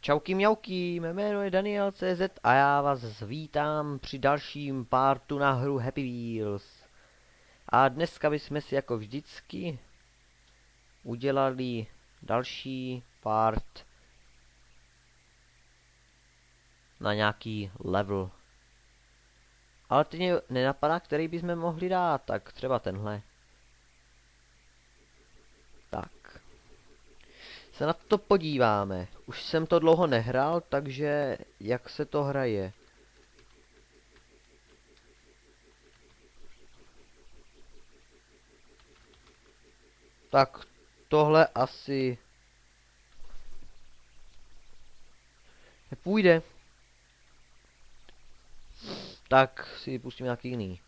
Čauky mňauky, mé jméno je Daniel.cz a já vás vítám při dalším partu na hru Happy Wheels. A dneska bychom si jako vždycky udělali další part na nějaký level. Ale teď mě nenapadá, který bychom mohli dát, tak třeba tenhle. Tak. Se na to podíváme. Už jsem to dlouho nehrál, takže jak se to hraje? Tak tohle asi nepůjde. Tak si pustím nějaký jiný.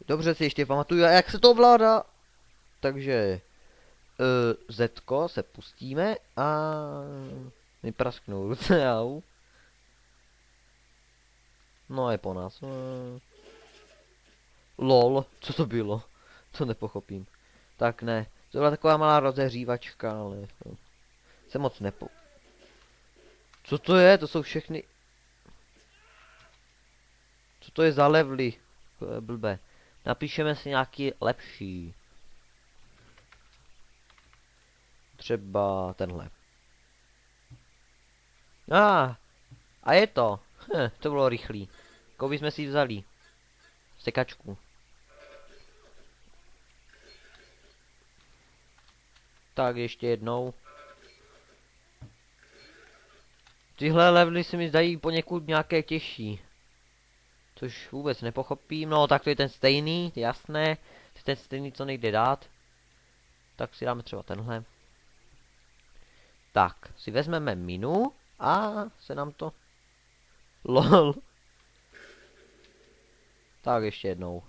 Dobře si ještě pamatuju, jak se to ovládá. Takže Zetko se pustíme a mi prasknou ruce, au. No je po nás. Lol, co to bylo? To nepochopím. Tak ne, to byla taková malá rozehřívačka, ale se moc Co to je? To jsou všechny... Co to je za levely? Blbé. Napíšeme si nějaký lepší. Třeba tenhle. A je to. To bylo rychlý. Jakou bychom si vzali? Sekačku. Tak ještě jednou. Tyhle levely se mi zdají poněkud nějaké těžší. Což vůbec nepochopím. No tak to je ten stejný, jasné. To je ten stejný, co nejde dát. Tak si dáme třeba tenhle. Tak, si vezmeme minu a se nám to... LOL. Tak ještě jednou.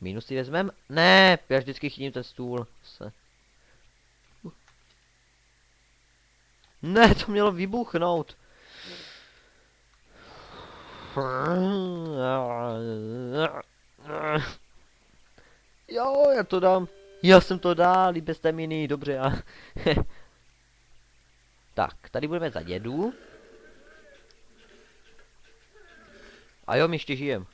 Minu si vezmeme. Ne, já vždycky chytím ten stůl. Ne, to mělo vybuchnout. Jo, já to dám. Já jsem to dal, i bez té miny, dobře. Tak, tady budeme za dědu. A jo, my ještě žijem.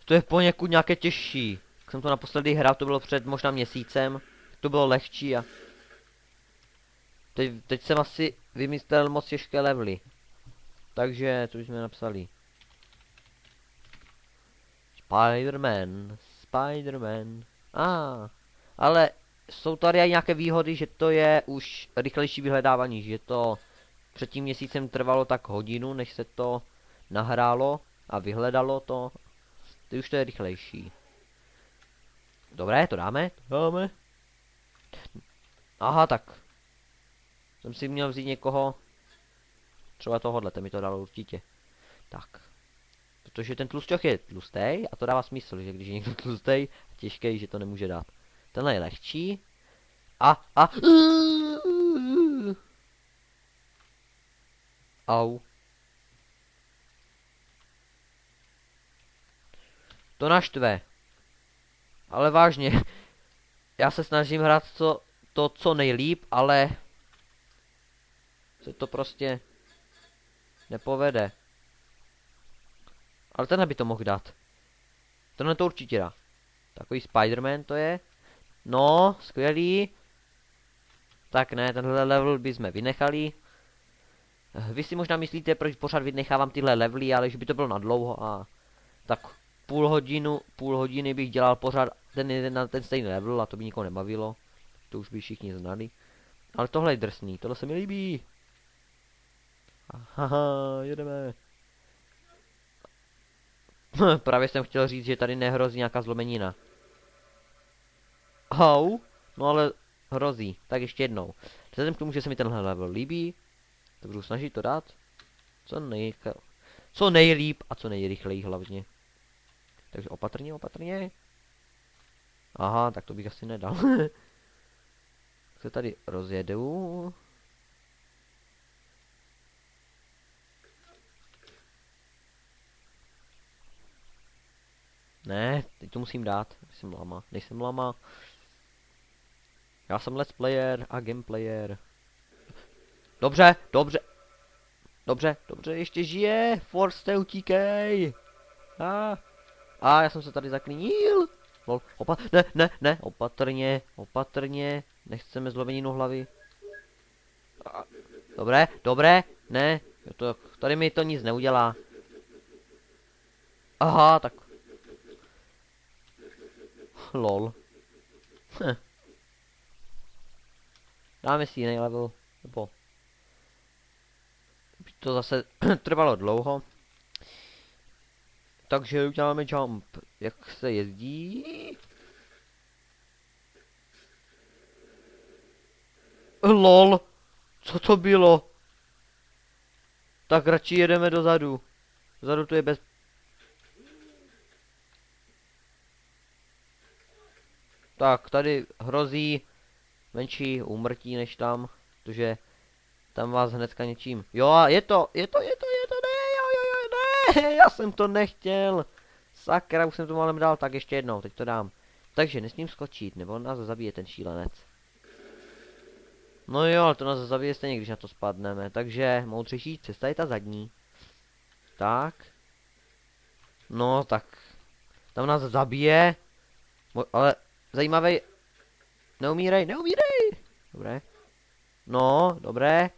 To je poněkud nějaké těžší. Jak jsem to naposledy hrál, to bylo před možná měsícem. To bylo lehčí a... Teď jsem asi vymyslel moc těžké levely. Takže, co jsme napsali? Spider-Man. Ale jsou tady i nějaké výhody, že to je už rychlejší vyhledávání, že to před tím měsícem trvalo tak hodinu, než se to nahrálo a vyhledalo to. Teď už to je rychlejší. Dobré, to dáme? Dáme. Aha, tak. Jsem si měl vzít někoho. Třeba tohohle, ten mi to dalo určitě. Tak. Protože ten tlusťoch je tlustej a to dává smysl, že když je někdo tlustej, těžký, že to nemůže dát. Tenhle je lehčí. Au. To naštve. Ale vážně. Já se snažím hrát to co nejlíp, ale... se to prostě... nepovede. Ale tenhle by to mohl dát. Tenhle to určitě dá. Takový Spider-Man to je. No, skvělý. Tak ne, tenhle level bychom vynechali. Vy si možná myslíte, proč pořád vynechávám tyhle levely, ale že by to bylo na dlouho a... tak půl hodiny bych dělal pořád ten stejný level a to by nikoho nebavilo. To už by všichni znali. Ale tohle je drsný, tohle se mi líbí. Haha, jedeme. Právě jsem chtěl říct, že tady nehrozí nějaká zlomenina. Au, no ale hrozí. Tak ještě jednou. Vzhledem k tomu, že se mi tenhle level líbí, to budu snažit to dát co nejlíp a co nejrychleji hlavně. Takže opatrně, opatrně. Aha, tak to bych asi nedal. Se tady rozjedu. Ne, teď to musím dát. Nejsem lama. Já jsem let's player a gameplayer. Dobře, dobře. Dobře, dobře, ještě žije. Forste, utíkej. A já jsem se tady zaklínil. Lol, ne, opatrně, opatrně. Nechceme zlomeninu hlavy. Dobré, dobré, ne. Tady mi to nic neudělá. Aha, tak. Lol. Dáme si jiný level. Nebo by to zase trvalo dlouho. Takže uděláme jump. Jak se jezdí? LOL. Co to bylo? Tak radši jedeme dozadu. Dozadu tu je bez... Tak, tady hrozí menší úmrtí než tam, protože tam vás hnedka něčím... Jo, je to, ne, ne, já jsem to nechtěl. Sakra, už jsem to malem dal, tak ještě jednou, teď to dám. Takže nesmím skočit, nebo on nás zabije ten šílenec. No jo, ale to nás zabije stejně, když na to spadneme, takže moudřejší cesta je ta zadní. Tak. No, tak. Tam nás zabije. Ale zajímavý. Neumírej, neumírej. Dobré. No, dobré.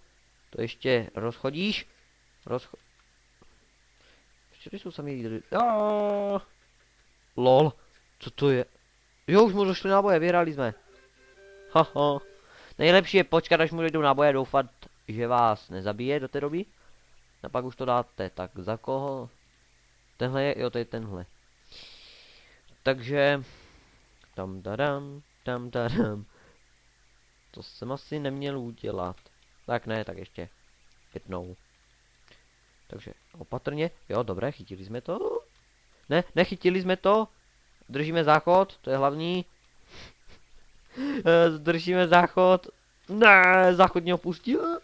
To ještě rozchodíš. Ještě jsou sami lídry. LOL. Co to je? Jo, už mu došly náboje, vyhráli jsme. Haha. Nejlepší je počkat, až mu dojdou náboje, doufat, že vás nezabije do té doby. A pak už to dáte. Tak za koho? Tenhle je, jo, to je tenhle. Takže... Tam tadam. To jsem asi neměl udělat. Tak ne, tak ještě jednou. Takže opatrně. Jo, dobré, chytili jsme to. Ne, nechytili jsme to. Držíme záchod, to je hlavní. Držíme záchod. Ne, záchod mě opustil.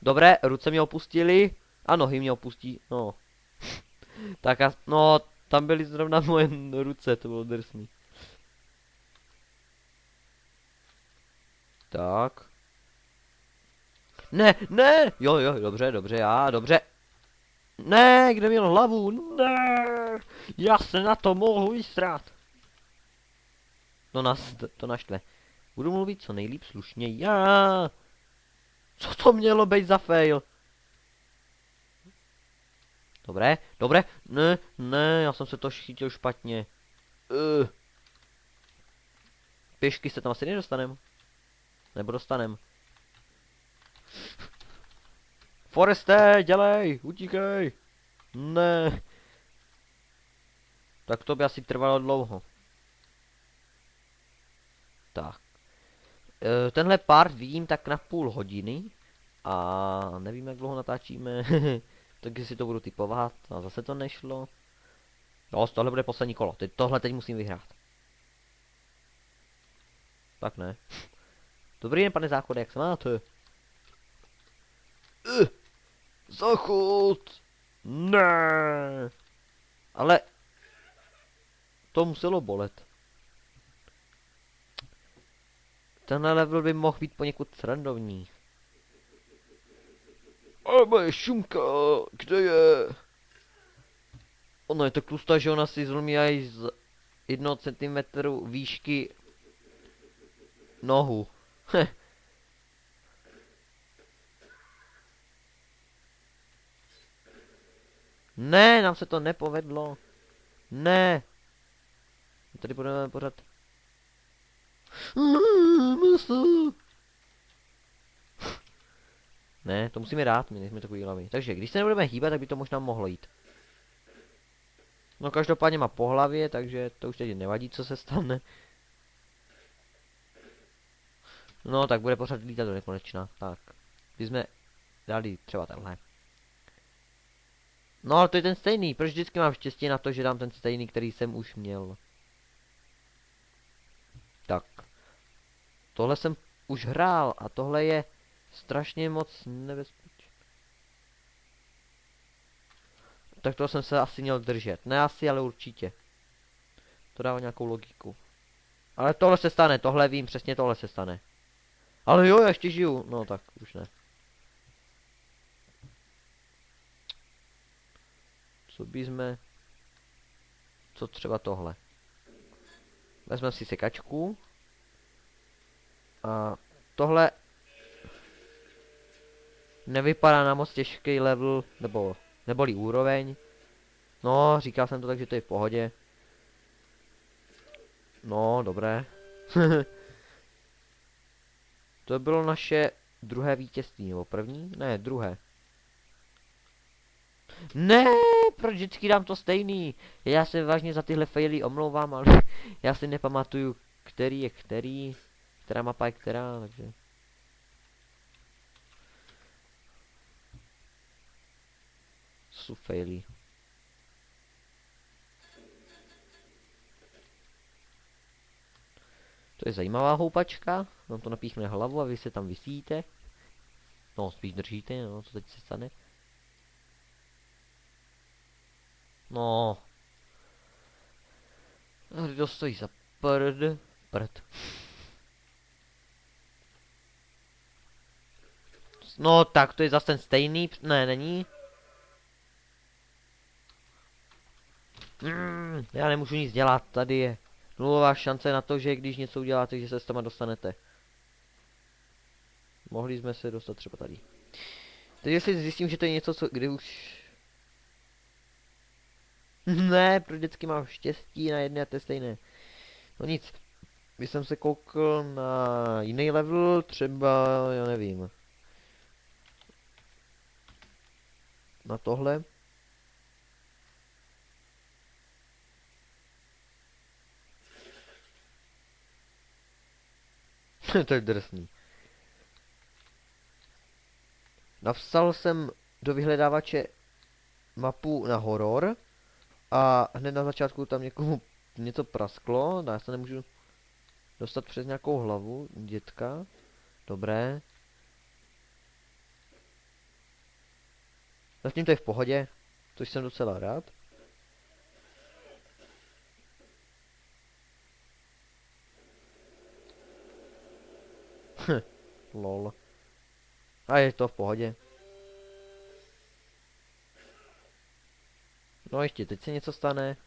Dobré, ruce mě opustili. A nohy mě opustí, no. Tak a, no, tam byly zrovna moje ruce, to bylo drsný. Tak. Ne, ne, jo, dobře, dobře. Ne, kde měl hlavu, ne, já se na to mohu vysrát. To naštve. Budu mluvit co nejlíp slušně já. Co to mělo být za fail? Dobré, ne, já jsem se to chytil špatně. Pěšky se tam asi nedostanem. Nebo dostanem. Foreste, dělej, utíkej. Ne. Tak to by asi trvalo dlouho. Tak. Tenhle part vidím tak na půl hodiny. A nevím, jak dlouho natáčíme. Takže si to budu typovat. A zase to nešlo. No, tohle bude poslední kolo. Tohle teď musím vyhrát. Tak ne. Dobrý den, pane záchode, jak se máte? Záchod! Ne. Ale... To muselo bolet. Tenhle level by mohl být poněkud srandovní. Ale moje šumka, kde je? Ona je tak tlustá, že ona si zlomí aj z 1 centimetru výšky nohu. Ne, nám se to nepovedlo. Ne. Tady budeme pořád. Ne, to musíme dát, my nejsme takový hlavy. Takže když se nebudeme hýbat, tak by to možná mohlo jít. No každopádně má po hlavě, takže to už teď nevadí, co se stane. No tak bude pořád lítat do nekonečna. Tak. Když jsme dali třeba tenhle. No ale to je ten stejný, proč vždycky mám štěstí na to, že dám ten stejný, který jsem už měl. Tak. Tohle jsem už hrál a tohle je strašně moc nebezpečné. Tak to jsem se asi měl držet. Ne asi, ale určitě. To dává nějakou logiku. Ale tohle se stane, tohle vím, přesně tohle se stane. Ale jo, já ještě žiju. No tak, už ne. Co bychom... Co třeba tohle? Vezmeme si sekačku. A tohle... Nevypadá na moc těžký level, neboli úroveň. No, říkal jsem to tak, že to je v pohodě. No, dobré. To bylo naše druhé vítězství, nebo první? Ne, druhé. Ne, proč vždycky dám to stejný? Já se vážně za tyhle faily omlouvám, ale já si nepamatuju, který je který, která mapa je která, takže... Jsou faily. To je zajímavá houpačka, vám to napíchne hlavu a vy se tam visíte. No, spíš držíte, no, co teď se stane. No. A kdo stojí za prd. No, tak to je zase ten stejný, ne, není. Já nemůžu nic dělat, tady je nulová šance na to, že když něco uděláte, že se s tama dostanete. Mohli jsme se dostat třeba tady. Teď jestli zjistím, že to je něco, co, kdy už... Ne, pro vždycky mám štěstí na jedné a to stejné. No nic. Když jsem se koukl na jiný level, třeba, já nevím. Na tohle. To je drsný. Napsal jsem do vyhledávače mapu na horor a hned na začátku tam někomu něco prasklo, já se nemůžu dostat přes nějakou hlavu dětka. Dobré. Zatím to je v pohodě, což jsem docela rád. Lol. A je to v pohodě. No ještě teď se něco stane.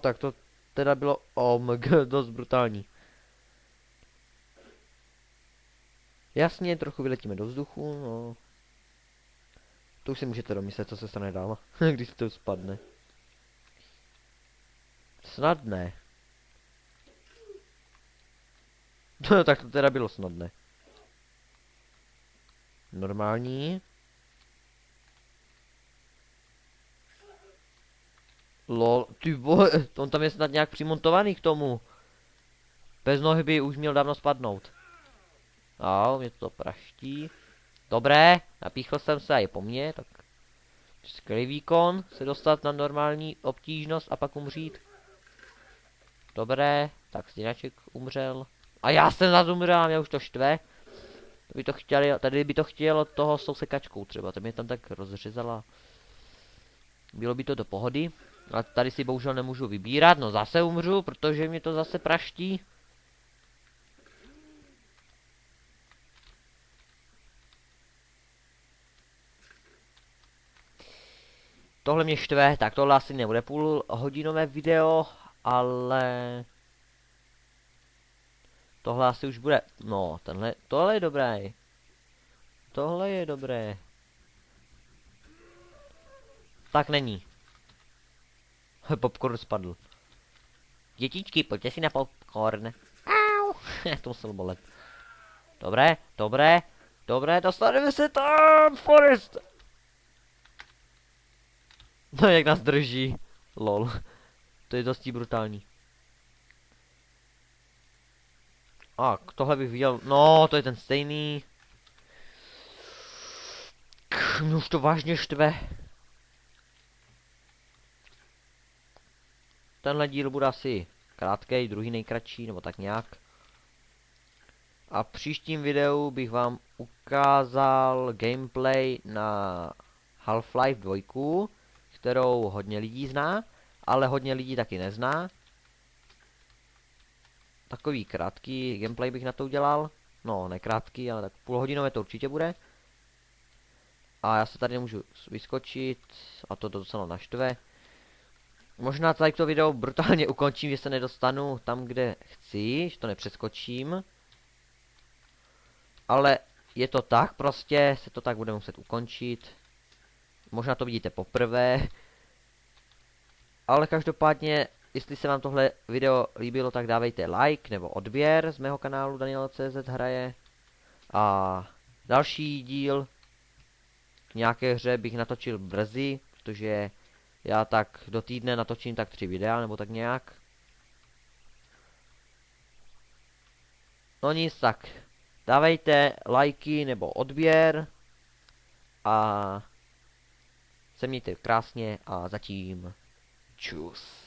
Tak to teda bylo OMG, dost brutální. Jasně, trochu vyletíme do vzduchu, no. To už si můžete domyslet, co se stane dál, když to spadne. Snadné. No, tak to teda bylo snadné. Normální. Lol, ty vole, on tam je snad nějak přimontovaný k tomu. Bez nohy by už měl dávno spadnout. Mě to praští. Dobré, napíchl jsem se a je po mně, tak... Skvělý výkon, se dostat na normální obtížnost a pak umřít. Dobré, tak stěnaček umřel. A já jsem zadumřel, mě už to štve. Tady by to chtělo toho s tou sekačkou třeba, to mě tam tak rozřezala. Bylo by to do pohody. A tady si bohužel nemůžu vybírat, no zase umřu, protože mě to zase praští. Tohle mě štve, tak tohle asi nebude půlhodinové video, ale... Tohle asi už bude, no tohle je dobré. Tohle je dobré. Tak není. Popcorn spadl. Dětičky, pojďte si na popcorn. Au, to muselo bolet. Dobré, dostaneme se tam, Forest. No jak nás drží, lol. To je dosti brutální. Tohle bych viděl, no to je ten stejný. Mě už to vážně štve. Tenhle díl bude asi krátký, druhý nejkratší, nebo tak nějak. A v příštím videu bych vám ukázal gameplay na Half-Life 2, kterou hodně lidí zná, ale hodně lidí taky nezná. Takový krátký gameplay bych na to udělal. No, nekrátký, ale tak půlhodinové to určitě bude. A já se tady nemůžu vyskočit a to docela naštve. Možná tady to video brutálně ukončím, že se nedostanu tam, kde chci, že to nepřeskočím. Ale je to tak, prostě se to tak bude muset ukončit. Možná to vidíte poprvé. Ale každopádně, jestli se vám tohle video líbilo, tak dávejte like nebo odběr z mého kanálu Daniel.cz hraje. A další díl k nějaké hře bych natočil brzy, protože já tak do týdne natočím tak 3 videa, nebo tak nějak. No nic, tak dávejte lajky nebo odběr a se mějte krásně a zatím čus.